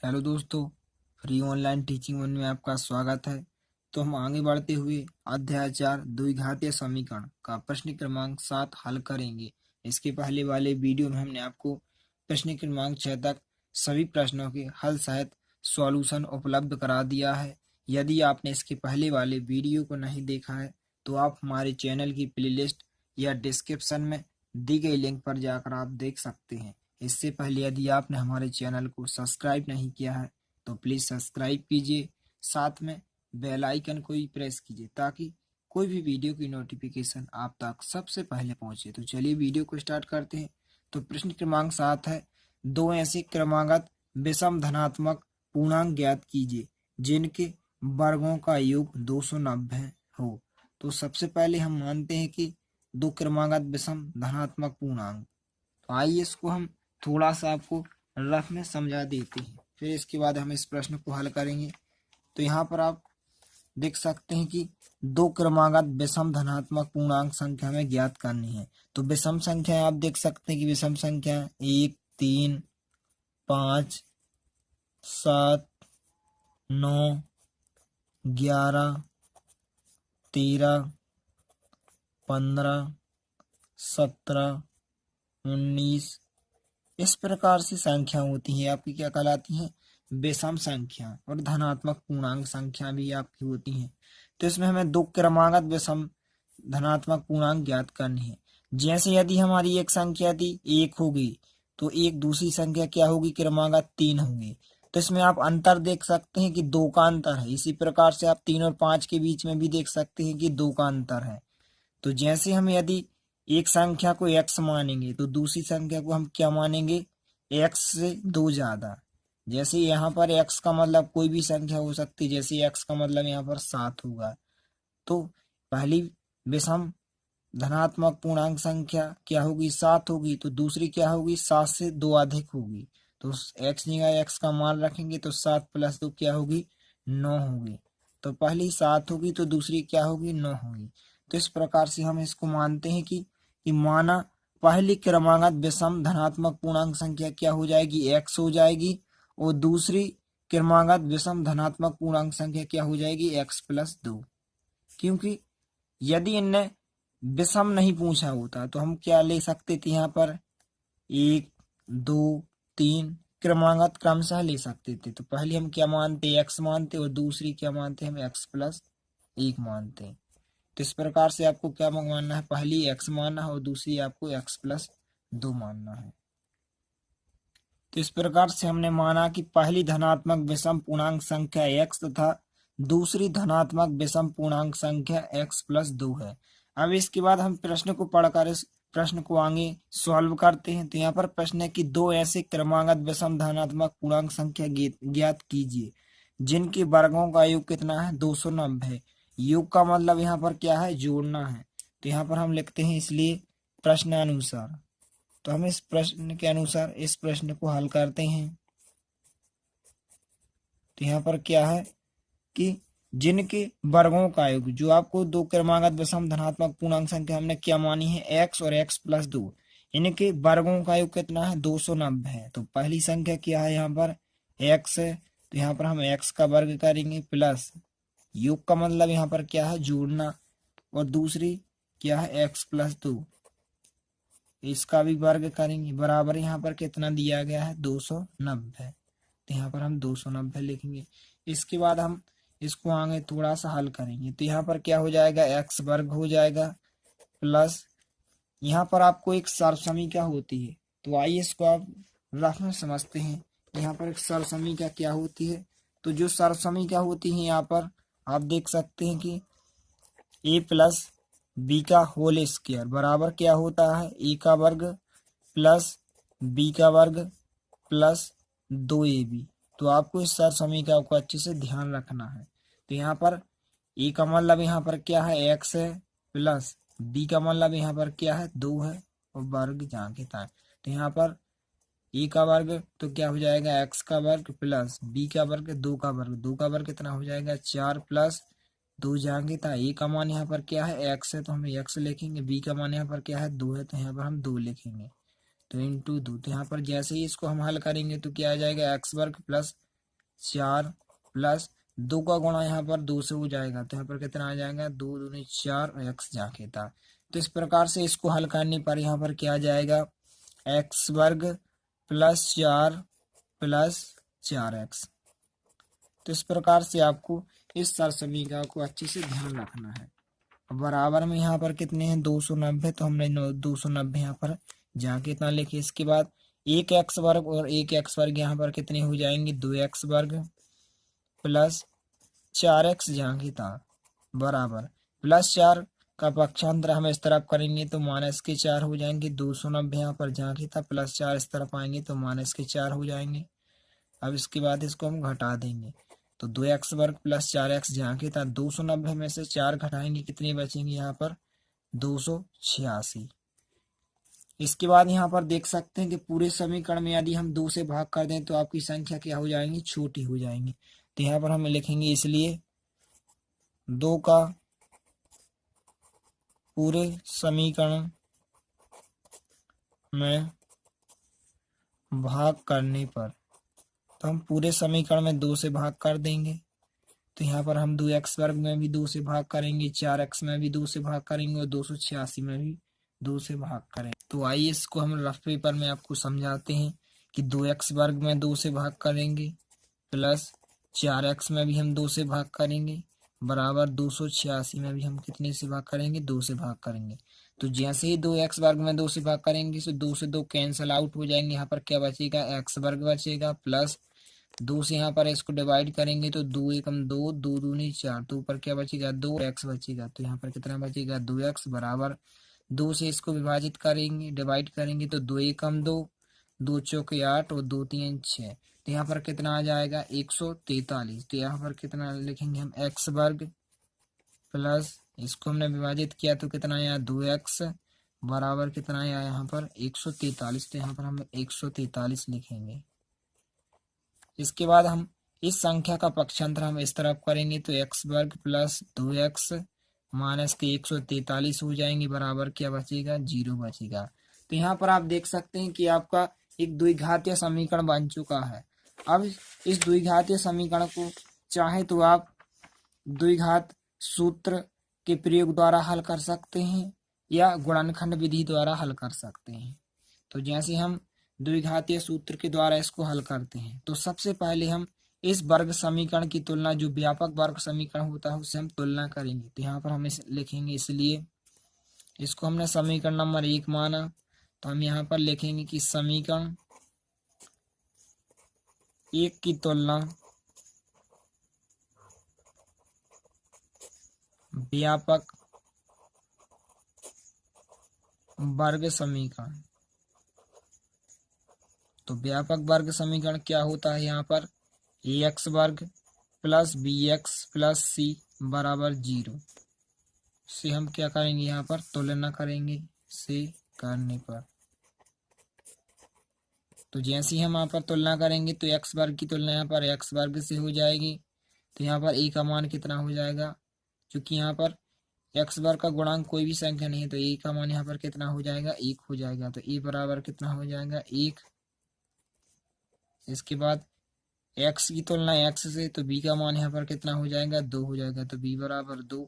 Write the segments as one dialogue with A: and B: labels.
A: Hello दोस्तों, free online teaching one में आपका स्वागत है। तो हम आगे बढ़ते हुए अध्याय 4 द्विघातीय समीकरण का प्रश्न क्रमांक 7 हल करेंगे। इसके पहले वाले वीडियो में हमने आपको प्रश्न क्रमांक 6 तक सभी प्रश्नों के हल सहित सॉल्यूशन उपलब्ध करा दिया है। यदि आपने इसके पहले वाले वीडियो को नहीं देखा है तो आप हमारे चैनल की प्लेलिस्ट या डिस्क्रिप्शन में दी गई लिंक पर जाकर आप देख सकते हैं। इससे पहले यदि आपने हमारे चैनल को सब्सक्राइब नहीं किया है तो प्लीज सब्सक्राइब कीजिए, साथ में बेल आइकन को भी प्रेस कीजिए ताकि कोई भी वीडियो की नोटिफिकेशन आप तक सबसे पहले पहुंचे। तो चलिए वीडियो को स्टार्ट करते हैं। तो प्रश्न क्रमांक 7 है, दो ऐसे क्रमागत विषम धनात्मक पूर्णांक ज्ञात कीजिए जिनके वर्गों का योग 290 हो। तो सबसे पहले हम मानते हैं कि दो क्रमागत विषम धनात्मक पूर्णांक। तो आइए इसको हम थोड़ा सा आपको रफ में समझा देते हैं, फिर इसके बाद हम इस प्रश्न को हल करेंगे। तो यहाँ पर आप देख सकते हैं कि दो क्रमागत विषम धनात्मक पूर्णांक संख्या में ज्ञात करनी है। तो विषम संख्या आप देख सकते हैं कि विषम संख्या 1, 3, 5, 7, 9, 11, 13, 15, 17, 19 इस प्रकार से संख्या होती है आपकी, क्या कहलाती हैं? विषम संख्या। और धनात्मक पूर्णांक संख्या भी आपकी होती हैं। तो इसमें हमें दो क्रमागत विषम धनात्मक पूर्णांक ज्ञात करनी है। जैसे यदि हमारी एक संख्या थी 1 होगी तो एक दूसरी संख्या क्या होगी? क्रमागत 3 होगी। तो इसमें आप अंतर देख सकते हैं कि 2 का अंतर है। इसी प्रकार से आप 3 और 5 के बीच में भी देख सकते हैं कि 2 का अंतर है। तो जैसे हम यदि एक संख्या को x मानेंगे तो दूसरी संख्या को हम क्या मानेंगे? x से 2 ज्यादा। जैसे यहाँ पर x का मतलब कोई भी संख्या हो सकती है, जैसे x का मतलब यहाँ पर 7 होगा। तो पहली विषम धनात्मक पूर्णांक संख्या क्या होगी? 7 होगी। तो दूसरी क्या होगी? 7 से 2 अधिक होगी। तो x जगह x का मान रखेंगे तो 7 + 2 क्या होगी? 9 होगी। तो पहली 7 होगी तो दूसरी क्या होगी? 9 होगी। तो इस प्रकार से हम इसको मानते हैं कि माना पहली क्रमागत विषम धनात्मक पूर्णांक संख्या क्या हो जाएगी? x हो जाएगी। और दूसरी क्रमागत विषम धनात्मक पूर्णांक संख्या क्या हो जाएगी? x + 2। क्योंकि यदि इनने विषम नहीं पूछा होता तो हम क्या ले सकते थे? यहाँ पर 1, 2, 3 क्रमागत क्रमशः ले सकते थे। तो पहले हम क्या मानते? x मानते और दूसरी क्या मानते? हम x + 1 मानते। तो इस प्रकार से आपको क्या मानना है? पहली x मानना है और दूसरी आपको x + 2 मानना है। तो इस प्रकार से हमने माना कि पहली धनात्मक विषम पूर्णांक संख्या x तथा दूसरी धनात्मक विषम पूर्णांक संख्या x + 2 है। अब इसके बाद हम प्रश्न को पढ़कर इस प्रश्न को आगे सॉल्व करते हैं। तो यहाँ पर प्रश्न है कि दो ऐसे क्रमागत विषम धनात्मक पूर्णांक संख्या ज्ञात कीजिए जिनके वर्गों का योग कितना है? 290। योग का मतलब यहाँ पर क्या है? जोड़ना है। तो यहाँ पर हम लिखते हैं इसलिए प्रश्नानुसार। तो हम इस प्रश्न के अनुसार इस प्रश्न को हल करते हैं। तो यहाँ पर क्या है कि जिनके वर्गों का योग, जो आपको दो क्रमागत विषम धनात्मक पूर्णांक संख्या हमने क्या मानी है? x और x + 2, इनके वर्गों का योग कितना है? 290 है। तो पहली संख्या क्या है? यहाँ पर x है। तो यहाँ पर हम x का वर्ग करेंगे प्लस योग का मतलब यहाँ पर क्या है? जोड़ना। और दूसरी क्या है? x + 2, इसका भी वर्ग करेंगे बराबर यहाँ पर कितना दिया गया है? 290। तो यहाँ पर हम 290 लिखेंगे। इसके बाद हम इसको आगे थोड़ा सा हल करेंगे। तो यहाँ पर क्या हो जाएगा? x वर्ग हो जाएगा प्लस यहाँ पर आपको एक सर्वसमीका होती है। तो आइए इसको आप रफ में समझते हैं। यहाँ पर एक सर्वसमीका क्या होती है? तो जो सर्वसमीका होती है यहाँ पर आप देख सकते हैं कि a + b का होल स्क्वायर बराबर क्या होता है? a का वर्ग प्लस b का वर्ग प्लस 2ab। तो आपको इस समीकरण को अच्छे से ध्यान रखना है। तो यहाँ पर a का मतलब यहाँ पर क्या है? x है प्लस b का मतलब यहाँ पर क्या है? 2 है और वर्ग जहाँ के तहाँ। तो यहाँ पर a का वर्ग तो क्या हो जाएगा? x का वर्ग प्लस b का वर्ग 2 का वर्ग। 2 का वर्ग कितना हो जाएगा? 4 + 2 जाएंगे था। a का मान यहाँ पर क्या है? x है तो हम x लिखेंगे। b का मान यहाँ पर क्या है? 2 है तो यहाँ पर हम 2 लिखेंगे। तो इंटू 2। तो यहाँ पर जैसे ही इसको हम हल करेंगे तो क्या आ जाएगा? x वर्ग प्लस 4 प्लस 2 का गुणा यहाँ पर 2 से हो जाएगा, तो यहाँ पर कितना आ जाएगा 2 दूनी 4 और x जाके था। तो इस प्रकार से इसको हल करने पर यहाँ पर क्या आ जाएगा x वर्ग प्लस 4 प्लस 4x। तो इस प्रकार से आपको इस सार समीकरण को अच्छे से ध्यान रखना है। बराबर में यहाँ पर कितने हैं 290, तो हमने 290 यहाँ पर जहाँ कितना लिखे। इसके बाद एक एक्स वर्ग और एक एक्स वर्ग यहाँ पर कितने हो जाएंगे 2x वर्ग प्लस 4x जहाँ की था बराबर प्लस 4 का पक्षांतर हम इस तरफ करेंगे तो माइनस के 4 हो जाएंगे। 290 यहाँ पर जहाँ की था प्लस 4 इस तरफ आएंगे तो माइनस के 4 हो जाएंगे। अब इसके बाद इसको हम घटा देंगे तो 2x वर्ग प्लस 4x जहाँ की था 290 में से 4 घटाएंगे कितने बचेंगे यहाँ पर 286। इसके बाद यहाँ पर देख सकते हैं कि पूरे समीकरण में यदि हम 2 से भाग कर दें तो आपकी संख्या क्या हो जाएंगी छोटी हो जाएंगी। तो यहाँ पर हम लिखेंगे इसलिए 2 का पूरे समीकरण में भाग करने पर, तो हम पूरे समीकरण में 2 से भाग कर देंगे। तो यहाँ पर हम 2x वर्ग में भी 2 से भाग करेंगे, 4x में भी 2 से भाग करेंगे और 286 में भी 2 से भाग करें। तो आइए इसको हम रफ पेपर में आपको समझाते हैं कि 2x वर्ग में 2 से भाग करेंगे प्लस 4x में भी हम 2 से भाग करेंगे बराबर 286 में भी हम कितने से भाग करेंगे 2 से भाग करेंगे। तो जैसे ही 2x वर्ग में 2 से भाग करेंगे तो 2 से 2 कैंसिल आउट हो जाएंगे। यहाँ पर क्या बचेगा x वर्ग बचेगा प्लस 2 से यहाँ पर इसको डिवाइड करेंगे तो 2 एकम 2, 2 दूनी 4, तो ऊपर क्या बचेगा 2x बचेगा। तो यहाँ पर कितना बचेगा 2x बराबर 2 से इसको विभाजित करेंगे डिवाइड करेंगे तो 2 एकम 2, 2 चौके 8 और 2 3 6, तो यहाँ पर कितना आ जाएगा 143। तो यहाँ पर कितना लिखेंगे हम x वर्ग प्लस इसको हमने विभाजित किया तो कितना आया 2x बराबर कितना आया यहाँ पर 143। तो यहाँ पर हम 143 लिखेंगे। इसके बाद हम इस संख्या का पक्षांतर हम इस तरफ करेंगे तो x वर्ग प्लस 2x माइनस के 143 हो जाएंगे बराबर क्या बचेगा 0 बचेगा। तो यहाँ पर आप देख सकते हैं कि आपका एक द्विघातीय समीकरण बन चुका है। अब इस द्विघातीय समीकरण को चाहे तो आप द्विघात सूत्र के प्रयोग द्वारा हल कर सकते हैं या गुणनखंड विधि द्वारा हल कर सकते हैं। तो जैसे हम द्विघातीय सूत्र के द्वारा इसको हल करते हैं तो सबसे पहले हम इस वर्ग समीकरण की तुलना जो व्यापक वर्ग समीकरण होता है उससे हम तुलना करेंगे। तो यहाँ पर हम इस लिखेंगे इसलिए इसको हमने समीकरण नंबर 1 माना, तो हम यहाँ पर लिखेंगे कि समीकरण 1 की तुलना व्यापक वर्ग समीकरण। तो व्यापक वर्ग समीकरण क्या होता है यहाँ पर ax वर्ग प्लस bx प्लस c बराबर 0 से हम क्या करेंगे यहाँ पर तुलना करेंगे से करने पर। तो जैसे ही हम यहाँ पर तुलना करेंगे तो x वर्ग की तुलना यहाँ पर x वर्ग से हो जाएगी। तो यहाँ पर a का मान कितना हो जाएगा, क्योंकि यहाँ पर x वर्ग का गुणांक कोई भी संख्या नहीं है तो a का मान यहाँ पर कितना हो जाएगा 1 हो जाएगा। तो a बराबर कितना हो जाएगा 1। इसके बाद x की तुलना x से तो b का मान यहाँ पर कितना हो जाएगा 2 हो जाएगा। तो b बराबर 2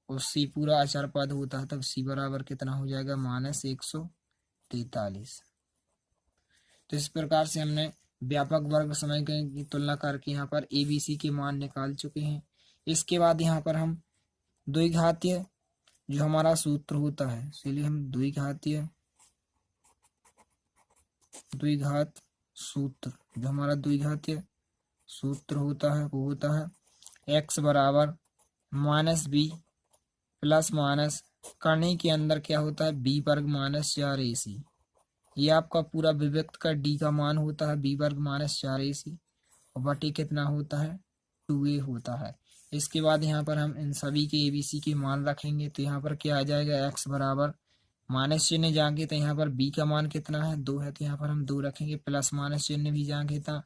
A: और c पूरा अचर पद होता है तब c बराबर कितना हो जाएगा -143। तो इस प्रकार से हमने व्यापक वर्ग समीकरण की तुलना करके यहाँ पर a b c के मान निकाल चुके हैं। इसके बाद यहाँ पर हम द्विघातीय जो हमारा सूत्र होता है, इसलिए हम द्विघात सूत्र जो हमारा द्विघातीय सूत्र होता है वो होता है x बराबर माइनस बी प्लस माइनस करने के अंदर क्या होता है b वर्ग माइनस 4ac, ये आपका पूरा विभक्त का d का मान होता है b वर्ग माइनस 4ac और बटे कितना होता है 2a होता है। इसके बाद यहाँ पर हम इन सभी के abc के मान रखेंगे तो यहाँ पर क्या आ जाएगा x बराबर माइनस चिन्ह जाएंगे तो यहाँ पर b का मान कितना है 2 है तो यहाँ पर हम 2 रखेंगे प्लस माइनस चिन्ह भी जाएंगे था।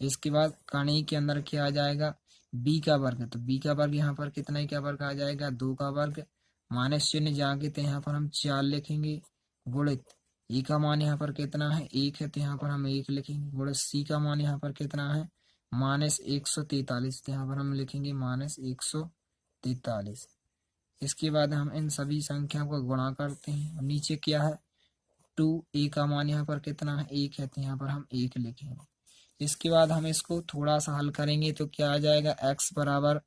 A: इसके बाद कणी के अंदर क्या आ जाएगा b का वर्ग, तो b का वर्ग यहाँ पर कितना का वर्ग आ जाएगा 2 का वर्ग माइनस चिन्ह जाएंगे तो यहाँ पर हम 4 लिखेंगे गुणित e का मान यहाँ पर कितना है 1 है तो यहाँ पर हम 1 लिखेंगे गुणित c का मान यहाँ पर कितना है -143। तो यहाँ पर हम लिखेंगे -143। इसके बाद हम इन सभी संख्या को गुणा करते हैं और नीचे क्या है 2, ए का मान यहाँ पर कितना है 1 है, तो यहाँ पर हम 1 लिखेंगे। इसके बाद हम इसको थोड़ा सा हल करेंगे तो क्या आ जाएगा, x बराबर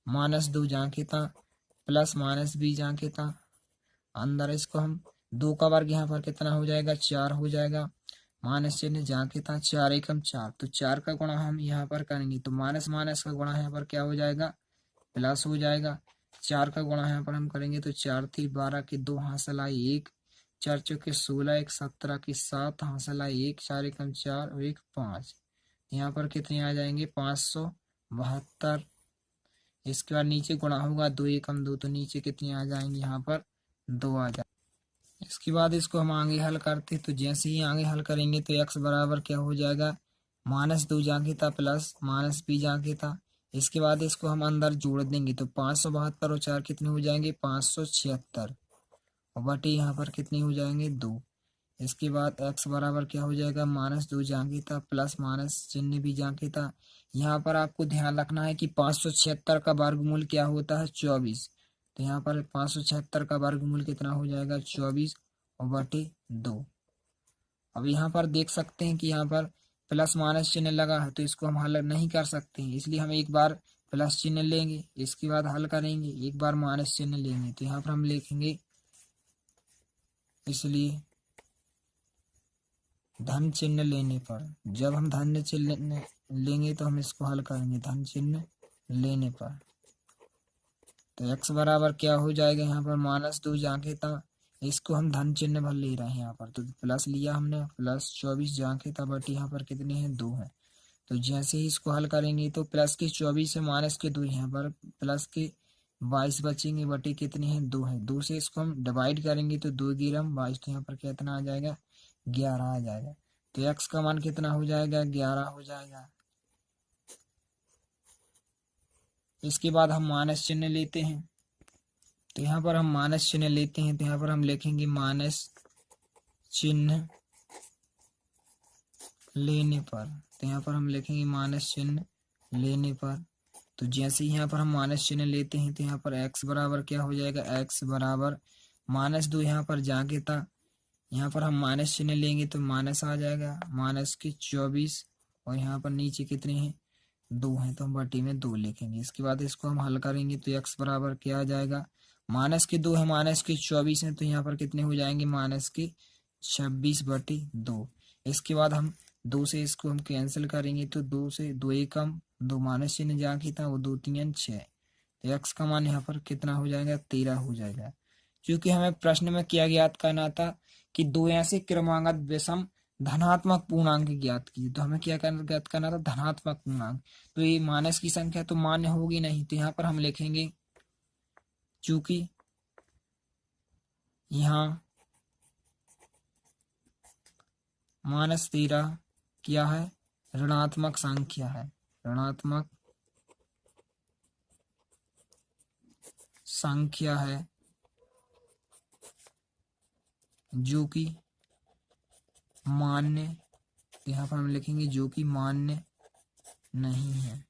A: -2 जहाँ था प्लस -b जहाँ था अंदर, इसको हम 2 का वर्ग यहाँ पर कितना हो जाएगा 4 हो जाएगा, माइनस चिन्ह जहाँ था 4 एकम 4, तो 4 का गुणा हम यहाँ पर करेंगे तो माइनस माइनस का गुणा यहाँ पर क्या हो जाएगा प्लस हो जाएगा। 4 का गुणा यहाँ पर हम करेंगे तो 4 थी 12 की 2 हासिल आई 1, 4 चौके 16, 1 17 की 7 हासिल आई 1, 4 एकम 4 और 1 5, यहाँ पर कितने आ जाएंगे 572। इसके बाद नीचे गुणा होगा 2 एकम 2, तो नीचे कितने आ जाएंगे यहाँ पर 2 आ जाए। इसके बाद इसको हम आगे हल करते, तो जैसे ही आगे हल करेंगे तो x बराबर क्या हो जाएगा -2 जहाँ था प्लस -b जहाँ था। इसके बाद इसको हम अंदर जोड़ देंगे तो 572 और 4 कितने हो जाएंगे 576 और बटे यहाँ पर कितने हो जाएंगे 2। इसके बाद x बराबर क्या हो जाएगा -2 जहाँ था प्लस माइनस चिन्ह भी जहाँ था। यहाँ पर आपको ध्यान रखना है कि 576 का वर्गमूल क्या होता है 24, तो यहाँ पर 576 का वर्गमूल कितना हो जाएगा 24 और बटे 2। अब यहाँ पर देख सकते हैं कि यहाँ पर प्लस माइनस चिन्ह लगा है तो इसको हम हल नहीं कर सकते हैं, इसलिए हम एक बार प्लस चिन्ह लेंगे, इसके बाद हल करेंगे, एक बार माइनस चिन्ह लेंगे, तो यहाँ पर हम लिखेंगे इसलिए धन चिन्ह लेने पर, जब हम धन चिन्ह लेंगे तो हम इसको हल करेंगे धन चिन्ह लेने पर। तो x बराबर क्या हो जाएगा यहाँ पर -2 जहाँ था, इसको हम धन चिन्ह भर ले रहे हैं यहाँ पर, तो प्लस लिया हमने प्लस 24 जहाँ था बट यहाँ पर कितने हैं 2 हैं। तो जैसे ही इसको हल करेंगे तो प्लस के 24 से माइनस के 2 यहाँ पर प्लस के 22 बचेंगे बटे कितने हैं 2 हैं। 2 से इसको हम डिवाइड करेंगे तो 2 गिरम 22, तो यहाँ पर कितना आ जाएगा 11 आ जाएगा। तो x का मान कितना हो जाएगा 11 हो जाएगा। इसके बाद हम माइनस चिन्ह लेते हैं, तो यहाँ पर हम माइनस चिन्ह लेते हैं, तो यहाँ पर हम लिखेंगे माइनस चिन्ह लेने पर, तो यहाँ पर हम लिखेंगे माइनस चिन्ह लेने पर। तो जैसे ही यहाँ पर हम माइनस चिन्ह लेते हैं तो यहाँ पर x बराबर क्या हो जाएगा, x बराबर -2 यहाँ पर जाके था, यहाँ पर हम माइनस चिन्ह लेंगे तो माइनस आ जाएगा, माइनस के 24 और यहाँ पर नीचे कितने हैं 2 हैं, तो हम बटे में 2 लिखेंगे। इसके बाद इसको हम हल करेंगे तो x बराबर क्या आ जाएगा, माइनस के 2 है माइनस के 24 हैं, तो यहाँ पर कितने हो जाएंगे माइनस के 26 बटे 2। इसके बाद हम 2 से इसको हम कैंसिल करेंगे तो 2 से 2 एकम 2 माइनस चिन्ह जहाँ की था वो 2 3 6, तो x का मान यहाँ पर कितना हो जाएगा 13 हो जाएगा। क्योंकि हमें प्रश्न में क्या ज्ञात करना था कि 2 ऐसे क्रमागत विषम धनात्मक पूर्णांक ज्ञात कीजिए, तो हमें क्या ज्ञात करना था धनात्मक पूर्णांक, तो ये माइनस की संख्या तो मान्य होगी नहीं, तो यहाँ पर हम लिखेंगे चूंकि यहाँ -13 क्या है ऋणात्मक संख्या है, ऋणात्मक संख्या है जो कि मान्य, यहाँ पर हम लिखेंगे जो कि मान्य नहीं है।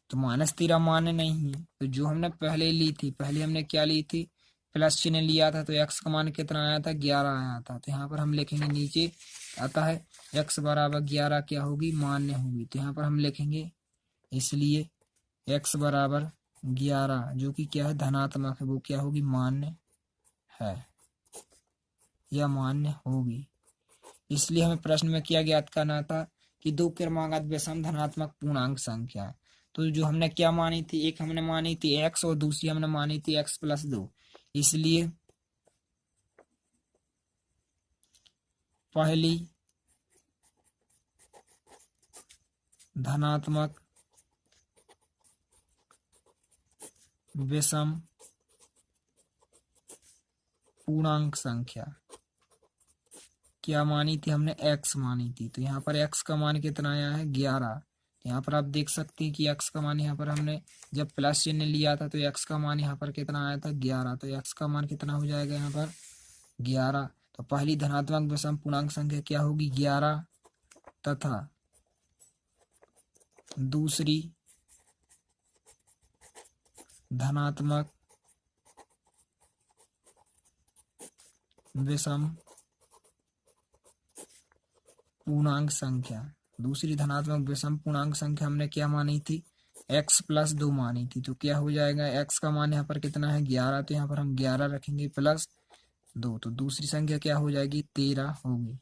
A: तो -13 मान्य नहीं है, तो जो हमने पहले ली थी, पहले हमने क्या ली थी प्लस चिन्ह लिया था, तो x का मान कितना आया था 11 आया था, तो यहाँ पर हम लिखेंगे नीचे आता है x बराबर 11 क्या होगी मान्य होगी, तो यहाँ पर हम लिखेंगे इसलिए x बराबर 11 जो कि क्या है धनात्मक है, वो क्या होगी मान्य है या मान्य होगी। इसलिए हमें प्रश्न में क्या ज्ञात करना था कि 2 क्रमागत विषम धनात्मक पूर्णांक संख्या है। तो जो हमने क्या मानी थी, एक हमने मानी थी x और दूसरी हमने मानी थी x + 2, इसलिए पहली धनात्मक विषम पूर्णांक संख्या क्या मानी थी हमने x मानी थी, तो यहाँ पर x का मान कितना आया है 11। यहाँ पर आप देख सकते हैं कि x का मान यहाँ पर हमने जब प्लस चिन्ह लिया था तो x का मान यहाँ पर कितना आया था 11, तो x का मान कितना हो जाएगा यहाँ पर 11। तो पहली धनात्मक विषम पूर्णांक संख्या क्या होगी 11 तथा दूसरी धनात्मक विषम पूर्णांक संख्या हमने क्या मानी थी x+2 मानी थी। तो क्या हो जाएगा x का मान यहाँ पर कितना है 11, तो यहाँ पर हम 11 रखेंगे +2, तो दूसरी संख्या क्या हो जाएगी 13 होगी।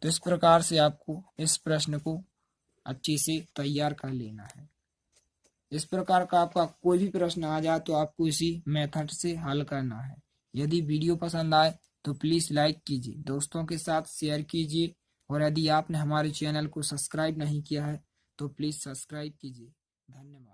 A: तो इस प्रकार से आपको इस प्रश्न को अच्छे से तैयार कर लेना है। इस प्रकार का आपका कोई भी प्रश्न आ जाए तो आपको इसी मेथड से हल करना है। यदि वीडियो पसंद आए तो प्लीज़ लाइक कीजिए, दोस्तों के साथ शेयर कीजिए, और यदि आपने हमारे चैनल को सब्सक्राइब नहीं किया है तो प्लीज़ सब्सक्राइब कीजिए। धन्यवाद।